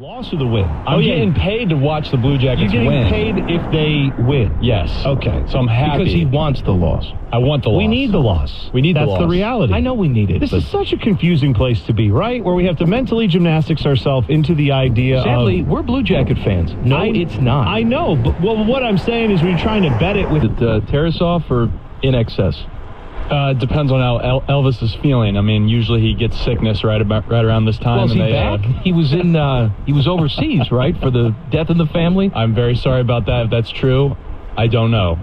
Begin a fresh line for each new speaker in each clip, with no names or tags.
Loss or the win?
I'm getting paid to watch the Blue Jackets win.
You're getting paid if they win?
Yes.
Okay.
So I'm happy.
Because he wants the loss.
I want the loss.
We need the loss.
We need the loss.
That's the reality.
I know we need it.
This is such a confusing place to be, right? Where we have to mentally gymnastics ourselves into the idea
Sadly, we're Blue Jacket fans. No, it's not.
I know, but what I'm saying is when you're trying to bet it with...
Tarasov or in excess?
Depends on how Elvis is feeling. I mean, usually he gets sickness right around this time.
Well, is he back? He was overseas, right, for the death in the family?
I'm very sorry about that. If that's true, I don't know.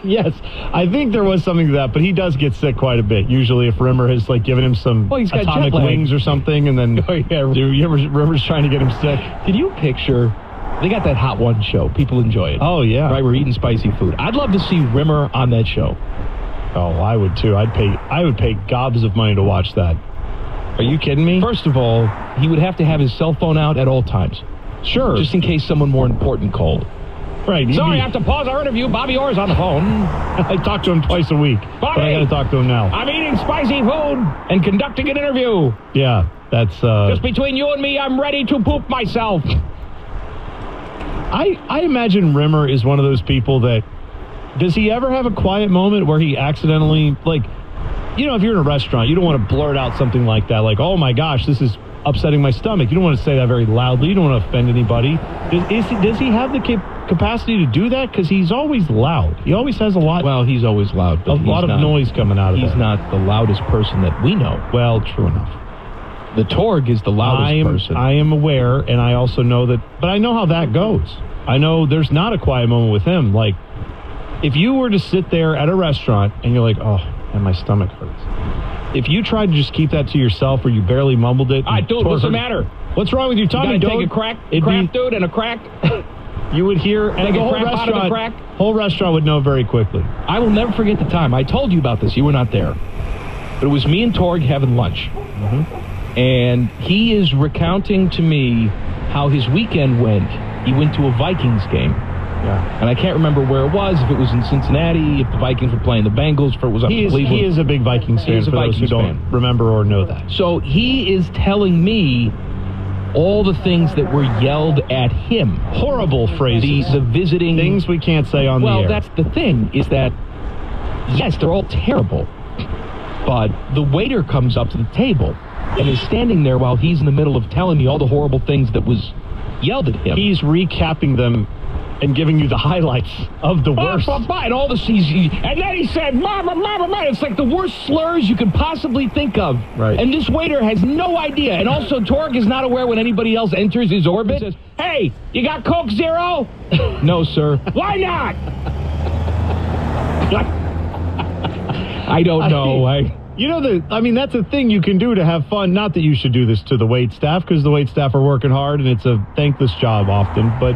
Yes, I think there was something to that, but he does get sick quite a bit. Usually if Rimmer has given him some
he's got
atomic
jet lag.
wings or something, and then Rimmer's trying to get him sick.
Did you picture... They got that Hot One show. People enjoy it.
Oh, yeah.
Right, we're eating spicy food. I'd love to see Rimmer on that show.
Oh, I would too. I would pay gobs of money to watch that. Are you kidding me?
First of all, he would have to have his cell phone out at all times.
Sure.
Just in case someone more important called.
Right.
Sorry, I have to pause our interview. Bobby Orr's on the phone.
I talk to him twice a week, but I got to talk to him now.
I'm eating spicy food and conducting an interview.
Yeah, that's...
Just between you and me, I'm ready to poop myself.
I imagine Rimmer is one of those people that... Does he ever have a quiet moment where he accidentally, if you're in a restaurant, you don't want to blurt out something like that, like, oh my gosh, this is upsetting my stomach. You don't want to say that very loudly. You don't want to offend anybody. Does he have the capacity to do that? Because he's always loud. He always has a lot.
Well, he's always loud. But
a lot of noise coming out of him.
He's not the loudest person that we know.
Well, true enough.
The Torg is the loudest person.
I am aware, and I also know that, but I know how that goes. I know there's not a quiet moment with him. If you were to sit there at a restaurant and you're like, oh, and my stomach hurts. If you tried to just keep that to yourself or you barely mumbled it.
All right, dude, what's the matter?
What's wrong with your tummy,
you gotta take a crack, dude, and a crack.
You would hear, and the whole restaurant would know very quickly.
I will never forget the time. I told you about this. You were not there. But it was me and Torg having lunch. Mm-hmm. And he is recounting to me how his weekend went. He went to a Vikings game.
Yeah.
And I can't remember where it was, if it was in Cincinnati, if the Vikings were playing the Bengals, if it was up in Cleveland.
He is a big Vikings fan, for those who don't remember or know that.
So he is telling me all the things that were yelled at him.
Horrible phrases.
The visiting...
Things we can't say on the air.
Well, that's the thing, is that, yes, they're all terrible. But the waiter comes up to the table and is standing there while he's in the middle of telling me all the horrible things that was yelled at him.
He's recapping them and giving you the highlights of the worst.
And all the and then he said, mama. It's like the worst slurs you could possibly think of.
Right.
And this waiter has no idea. And also, Torg is not aware when anybody else enters his orbit. He says, hey, you got Coke Zero? No, sir. Why not? I don't know.
That's a thing you can do to have fun. Not that you should do this to the wait staff, because the wait staff are working hard, and it's a thankless job often. But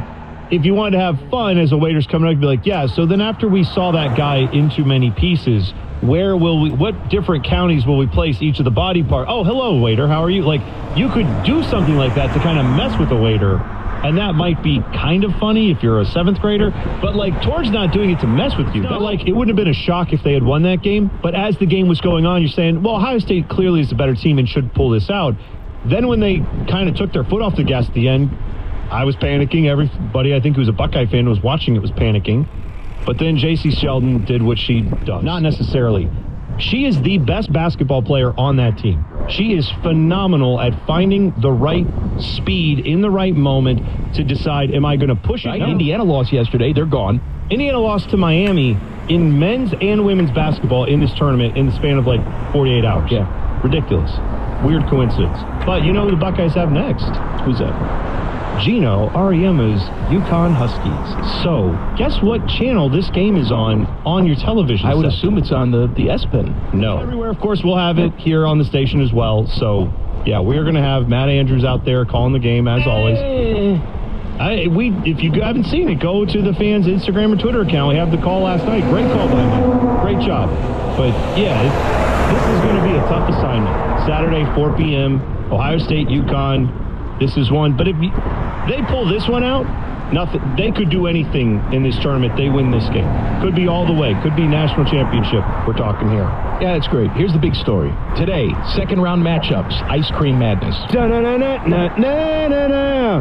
if you wanted to have fun as a waiter's coming up, you'd be like, yeah, so then after we saw that guy in too many pieces, what different counties will we place each of the body parts? Oh, hello, waiter, how are you? You could do something like that to kind of mess with the waiter, and that might be kind of funny if you're a 7th grader, but Torg's not doing it to mess with you. It wouldn't have been a shock if they had won that game, but as the game was going on, you're saying, well, Ohio State clearly is the better team and should pull this out. Then when they kind of took their foot off the gas at the end, I was panicking. Everybody, I think, who was a Buckeye fan was watching it was panicking. But then J.C. Sheldon did what she does. Not necessarily. She is the best basketball player on that team. She is phenomenal at finding the right speed in the right moment to decide, am I going to push it?
Indiana lost yesterday. They're gone.
Indiana lost to Miami in men's and women's basketball in this tournament in the span of 48 hours.
Yeah.
Ridiculous. Weird coincidence. But you know who the Buckeyes have next?
Who's that?
Gino Auriemma's UConn Huskies. So, guess what channel this game is on your television
I would
set?
assume it's on the S-Pen.
No. Everywhere, of course, we'll have it here on the station as well. So, yeah, we're going to have Matt Andrews out there calling the game, as always. If you haven't seen it, go to the fans' Instagram or Twitter account. We had the call last night. Great call by Mike. Great job. But, yeah, this is going to be a tough assignment. Saturday, 4 p.m., Ohio State, UConn. This is one. But if they pull this one out, nothing. They could do anything in this tournament. They win this game. Could be all the way. Could be national championship. We're talking here.
Yeah, that's great. Here's the big story. Today, second round matchups, Ice Cream Madness.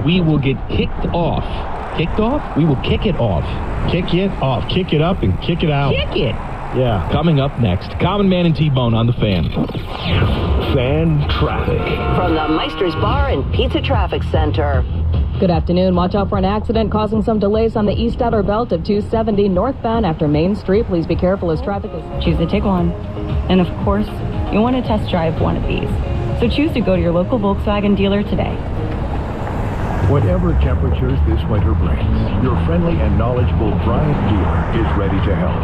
We will get kicked off. Kicked off? We will kick it off.
Kick it off. Kick it up and kick it out.
Kick it.
Yeah.
Coming up next, Common Man and T-Bone on the Fan.
Fan traffic.
From the Meister's Bar and Pizza Traffic Center.
Good afternoon. Watch out for an accident causing some delays on the east outer belt of 270 northbound after Main Street. Please be careful as traffic is...
Choose a Tiguan. And of course, you want to test drive one of these. So choose to go to your local Volkswagen dealer today.
Whatever temperatures this winter brings, your friendly and knowledgeable Bryant dealer is ready to help.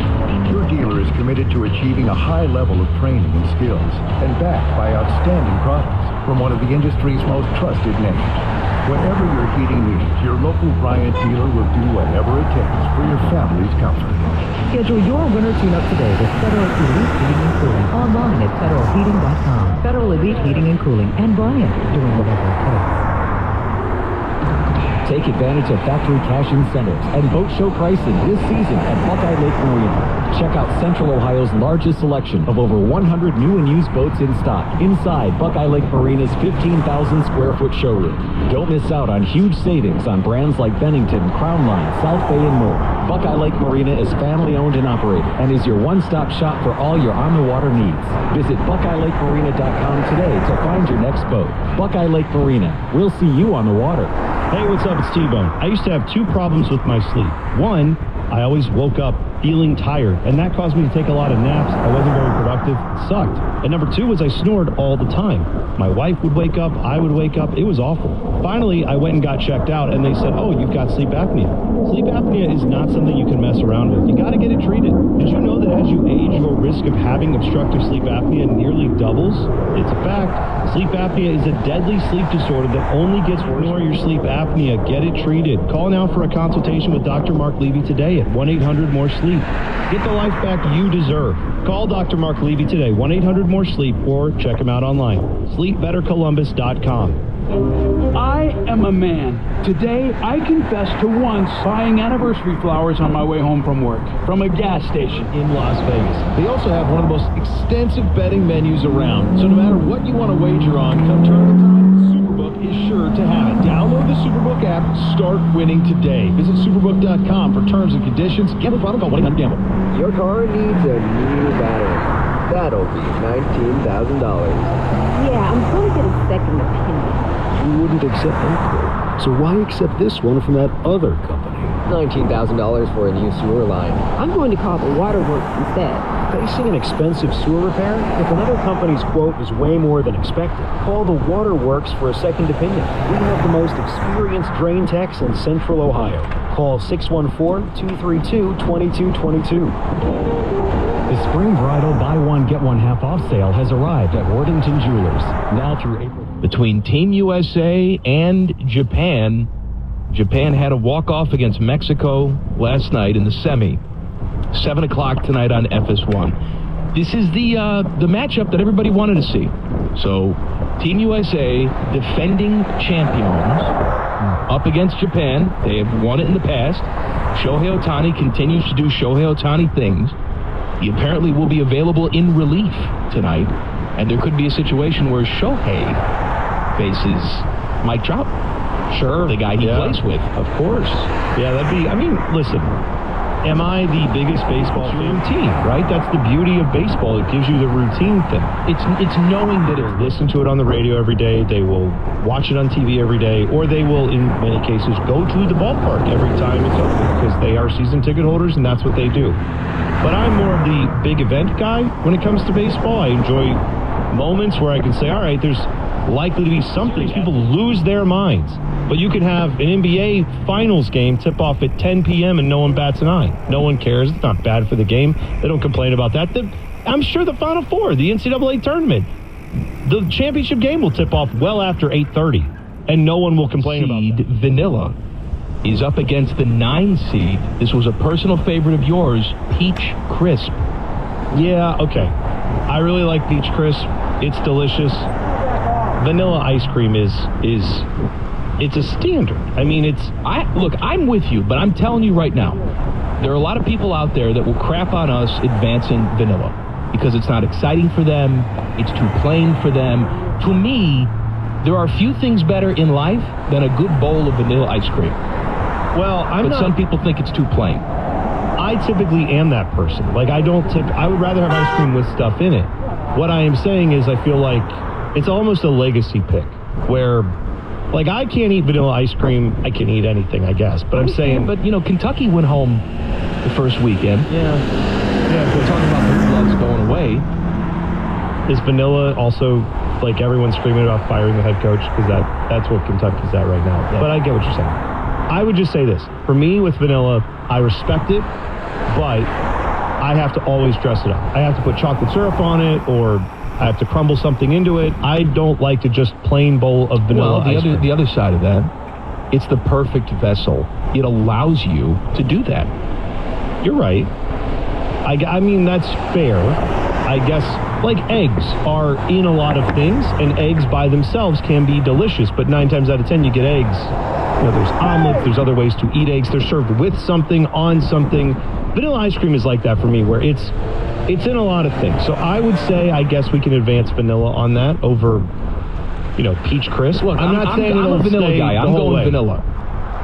Your dealer is committed to achieving a high level of training and skills and backed by outstanding products from one of the industry's most trusted names. Whatever your heating needs, your local Bryant dealer will do whatever it takes for your family's comfort.
Schedule your winter tune-up today with Federal Elite Heating and Cooling online at federalheating.com. Federal Elite Heating and Cooling and Bryant, doing whatever it takes. Take advantage of factory cash incentives and boat show pricing this season at Buckeye Lake Marina. Check out Central Ohio's largest selection of over 100 new and used boats in stock inside Buckeye Lake Marina's 15,000 square foot showroom. Don't miss out on huge savings on brands like Bennington, Crown Line, South Bay, and more. Buckeye Lake Marina is family owned and operated and is your one-stop shop for all your on-the-water needs. Visit BuckeyeLakeMarina.com today to find your next boat. Buckeye Lake Marina. We'll see you on the water.
Hey, what's up? It's T-Bone. I used to have two problems with my sleep. One, I always woke up feeling tired, and that caused me to take a lot of naps. I wasn't very productive. It sucked. And number two was I snored all the time. My wife would wake up. I would wake up. It was awful. Finally, I went and got checked out, and they said, oh, you've got sleep apnea. Sleep apnea is not something you can mess around with. You got to get it treated. Did you know that as you age, your risk of having obstructive sleep apnea nearly doubles? It's a fact. Sleep apnea is a deadly sleep disorder that only gets worse. Ignore your sleep apnea. Get it treated. Call now for a consultation with Dr. Mark Levy today at 1-800-MORE-SLEEP. Get the life back you deserve. Call Dr. Mark Levy today, 1-800-MORE-SLEEP, or check him out online. SleepBetterColumbus.com.
I am a man. Today, I confess to once buying anniversary flowers on my way home from work from a gas station
In Las Vegas. They also have one of the most extensive betting menus around. So no matter what you want to wager on, come tournament time, Superbook is sure to have it. Download the Superbook app. Start winning today. Visit Superbook.com for terms and conditions. Gamble problem, call 1-800-GAMBLE.
Your car needs a new battery. That'll be $19,000.
Yeah, I'm going to get a second opinion.
You wouldn't accept that quote. So why accept this one from that other company? $19,000 for a new sewer line.
I'm going to call the waterworks instead.
Facing an expensive sewer repair? If another company's quote is way more than expected, call the Waterworks for a second opinion. We have the most experienced drain techs in Central Ohio. Call 614-232-2222.
The spring bridal buy one, get one half off sale has arrived at Worthington Jewelers. Now through April.
Between Team USA and Japan, Japan had a walk-off against Mexico last night in the semi. 7 o'clock tonight on FS1. This is the matchup that everybody wanted to see. So, Team USA, defending champions, up against Japan. They have won it in the past. Shohei Ohtani continues to do Shohei Ohtani things. He apparently will be available in relief tonight. And there could be a situation where Shohei faces Mike Trout. Sure. The guy he plays with.
Of course. Yeah, that'd be, I mean, listen, am I the biggest baseball fan? Routine, right? That's the beauty of baseball. It gives you the routine thing. It's knowing that if listen to it on the radio every day, they will watch it on TV every day, or they will, in many cases, go to the ballpark every time it's open because they are season ticket holders and that's what they do. But I'm more of the big event guy when it comes to baseball. I enjoy moments where I can say, all right, there's likely to be something. People lose their minds. But you can have an NBA Finals game tip off at 10 p.m. and no one bats an eye. No one cares. It's not bad for the game. They don't complain about that. I'm sure the Final Four, the NCAA tournament, the championship game will tip off well after 8:30, and no one will complain about that.
Vanilla is up against the 9 seed. This was a personal favorite of yours, Peach Crisp.
Yeah, okay. I really like Peach Crisp. It's delicious. vanilla ice cream is it's a standard. I mean,
Look, I'm with you, but I'm telling you right now, there are a lot of people out there that will crap on us advancing vanilla because it's not exciting for them, it's too plain for them. To me, there are few things better in life than a good bowl of vanilla ice cream.
Well,
but some people think it's too plain.
I typically am that person. Like, I would rather have ice cream with stuff in it. What I am saying is I feel like it's almost a legacy pick where, like, I can't eat vanilla ice cream. I can eat anything, I guess. But I'm saying...
But, Kentucky went home the first weekend.
Yeah.
We're talking about Blue Bloods going away.
Is vanilla also, like, everyone's screaming about firing the head coach? Because that's what Kentucky's at right now. Yeah. But I get what you're saying. I would just say this. For me, with vanilla, I respect it, but I have to always dress it up. I have to put chocolate syrup on it, or I have to crumble something into it. I don't like to just plain bowl of vanilla ice cream.
The other side of that, it's the perfect vessel. It allows you to do that.
You're right. I mean, that's fair. I guess, like, eggs are in a lot of things, and eggs by themselves can be delicious, but 9 times out of 10 you get eggs. There's omelets, there's other ways to eat eggs. They're served with something, on something. Vanilla ice cream is like that for me, where it's in a lot of things. So I would say, I guess we can advance vanilla on that over, peach crisp.
Look, I'm not saying I'm a vanilla guy. I'm going vanilla.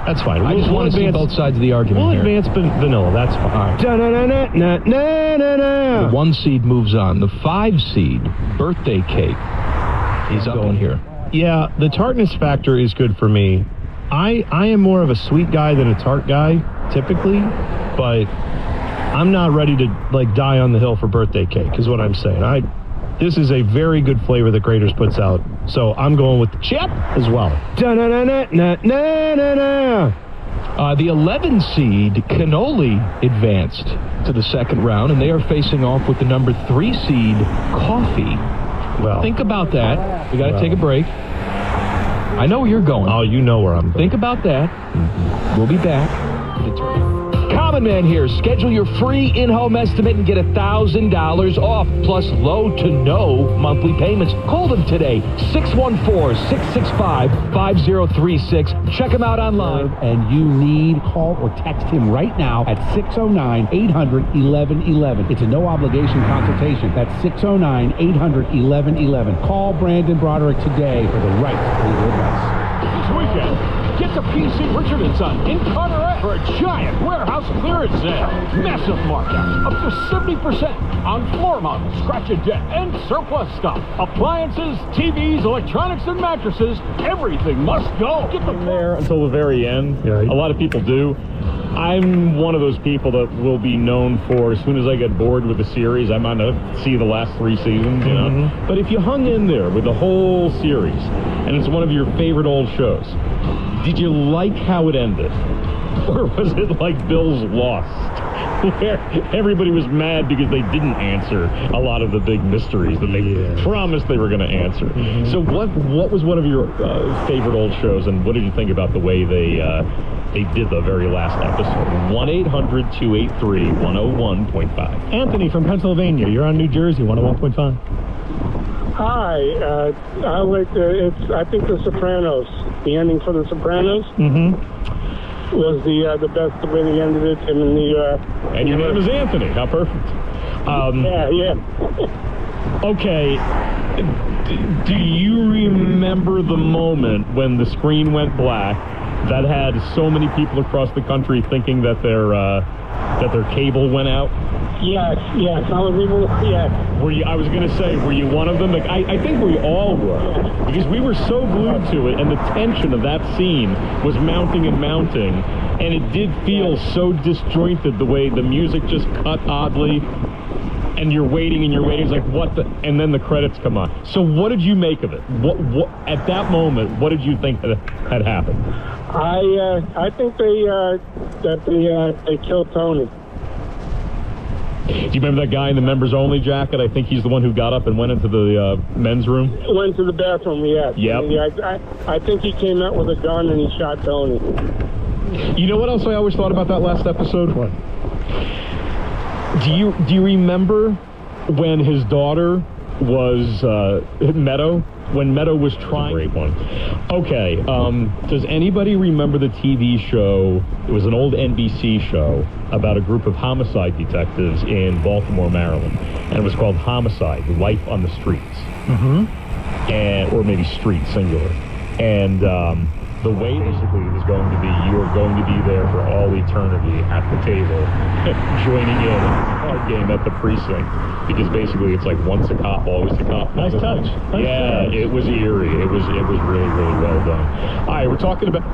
That's fine.
I just want to see both sides of the argument.
We'll advance vanilla. That's fine.
The 1 seed moves on. The 5 seed, birthday cake, is up in here.
Yeah, the tartness factor is good for me. I am more of a sweet guy than a tart guy, typically, but I'm not ready to, like, die on the hill for birthday cake, is what I'm saying. This is a very good flavor that Graders puts out, so I'm going with the chip as well.
The 11 seed, Cannoli, advanced to the second round, and they are facing off with the number 3 seed, Coffee.
Well,
think about that. We got to take a break. I know where you're going.
Oh, you know where I'm going.
Think about that. Mm-hmm. We'll be back. Common Man here. Schedule your free in-home estimate and get $1,000 off, plus low to no monthly payments. Call them today, 614-665-5036. Check them out online.
And you need, call or text him right now at 609-800-1111. It's a no-obligation consultation. That's 609-800-1111. Call Brandon Broderick today for the right legal advice.
This weekend, get to PC Richard & Son in Carteret for a giant warehouse clearance sale. Massive markup, up to 70% on floor models, scratch and dent, and surplus stuff. Appliances, TVs, electronics, and mattresses. Everything must go. Get them
there until the very end. Yeah. A lot of people do. I'm one of those people that will be known for, as soon as I get bored with the series, I'm going to see the last 3 seasons, you know. Mm-hmm. But if you hung in there with the whole series, and it's one of your favorite old shows, did you like how it ended? Or was it like Bill's Lost, where everybody was mad because they didn't answer a lot of the big mysteries that they promised they were going to answer? Mm-hmm. So what was one of your favorite old shows, and what did you think about the way they did the very last episode? 1-800-283-101.5.
Anthony from Pennsylvania. You're on New Jersey, 101.5.
Hi. I think The Sopranos, the ending for The Sopranos, was the best way they ended it.
And your name is Anthony. How perfect.
Yeah.
Okay. Do you remember the moment when the screen went black that had so many people across the country thinking that their cable went out?
Yes. I
was going to say, were you one of them? Like, I think we all were, because we were so glued to it, and the tension of that scene was mounting and mounting, and it did feel so disjointed, the way the music just cut oddly, and you're waiting, it's like, what the, and then the credits come on. So what did you make of it? What at that moment, what did you think had happened?
I think they killed Tony.
Do you remember that guy in the members-only jacket? I think he's the one who got up and went into the men's room.
Went to the bathroom, yes.
Yep.
I think he came out with a gun and he shot Tony.
You know what else I always thought about that last episode?
What?
Do you remember when his daughter was Meadow. When Meadow was trying... Great one. Okay, does anybody remember the TV show? It was an old NBC show about a group of homicide detectives in Baltimore, Maryland. And it was called Homicide, Life on the Streets. Or maybe Street, singular. And the way basically it was going to be, you are going to be there for all eternity at the table, joining in a card game at the precinct. Because basically it's like once a cop, always a cop.
Nice touch.
Yeah, it was eerie. It was really, really well done. All right, we're talking about...